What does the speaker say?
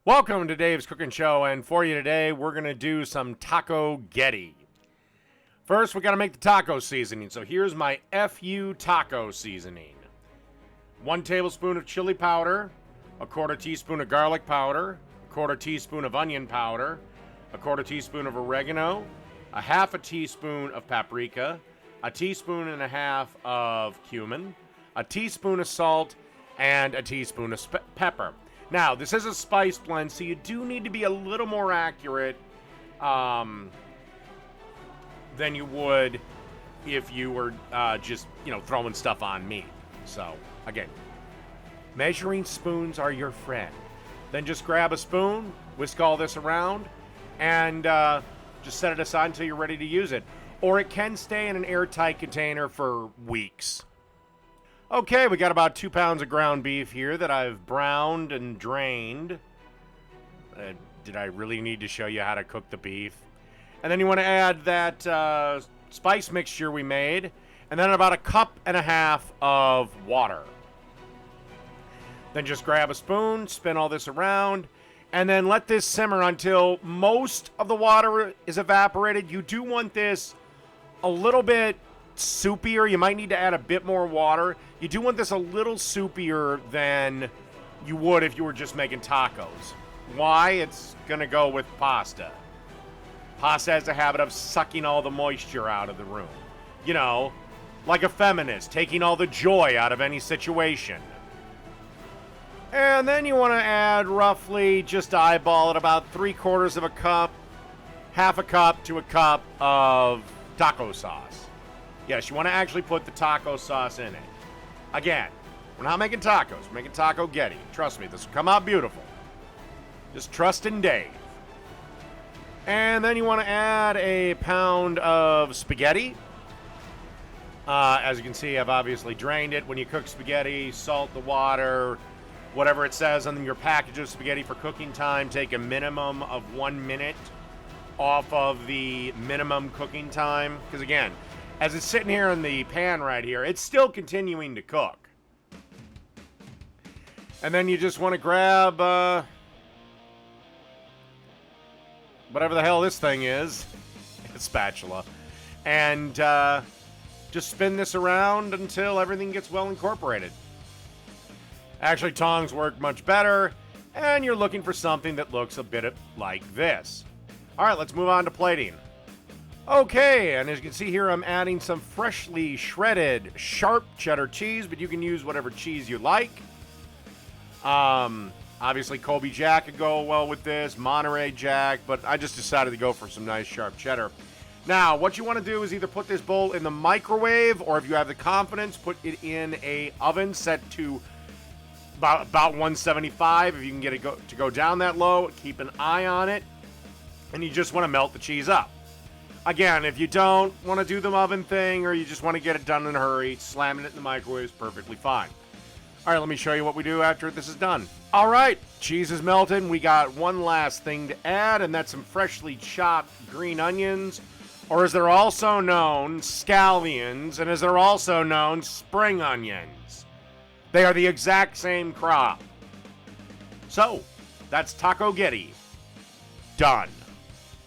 Welcome to Dave's Cooking Show, and for you today, we're going to do some Tacoghetti. First, we got to make the taco seasoning, so here's my FU taco seasoning. 1 tablespoon of chili powder, a 1/4 teaspoon of garlic powder, a 1/4 teaspoon of onion powder, a 1/4 teaspoon of oregano, a 1/2 teaspoon of paprika, a 1.5 teaspoons of cumin, a teaspoon of salt, and a teaspoon of pepper. Now, this is a spice blend, so you do need to be a little more accurate than you would if you were just, throwing stuff on meat. So, again, measuring spoons are your friend. Then just grab a spoon, whisk all this around, and just set it aside until you're ready to use it. Or it can stay in an airtight container for weeks. Okay, we got about 2 pounds of ground beef here that I've browned and drained. Did I really need to show you how to cook the beef? And then you want to add that spice mixture we made, and then about 1.5 cups of water. Then just grab a spoon, spin all this around, and then let this simmer until most of the water is evaporated. You do want this a little bit soupier. You might need to add a bit more water. You do want this a little soupier than you would if you were just making tacos. Why? It's gonna go with pasta. Pasta has a habit of sucking all the moisture out of the room. You know, like a feminist, taking all the joy out of any situation. And then you want to add roughly, just eyeball it, about 3/4 of a cup, 1/2 cup to a cup of taco sauce. Yes, you want to actually put the taco sauce in it. Again, we're not making tacos. We're making Tacoghetti. Trust me, this will come out beautiful. Just trust in Dave. And then you want to add a pound of spaghetti. As you can see, I've obviously drained it. When you cook spaghetti, salt the water, whatever it says on your package of spaghetti for cooking time. Take a minimum of 1 minute off of the minimum cooking time. Because again, as it's sitting here in the pan right here, it's still continuing to cook. And then you just want to grab whatever the hell this thing is, a spatula, and just spin this around until everything gets well incorporated. Actually, tongs work much better, and you're looking for something that looks a bit like this. All right, let's move on to plating. Okay, and as you can see here, I'm adding some freshly shredded sharp cheddar cheese, but you can use whatever cheese you like. Obviously, Colby Jack could go well with this, Monterey Jack, but I just decided to go for some nice sharp cheddar. Now, what you want to do is either put this bowl in the microwave, or if you have the confidence, put it in a oven set to about 175. If you can get it to go down that low, keep an eye on it, and you just want to melt the cheese up. Again, if you don't want to do the oven thing, or you just want to get it done in a hurry, slamming it in the microwave is perfectly fine. All right, let me show you what we do after this is done. All right, cheese is melted. We got one last thing to add, and that's some freshly chopped green onions, or as they're also known, scallions, and as they're also known, spring onions. They are the exact same crop. So, that's Tacoghetti. Done.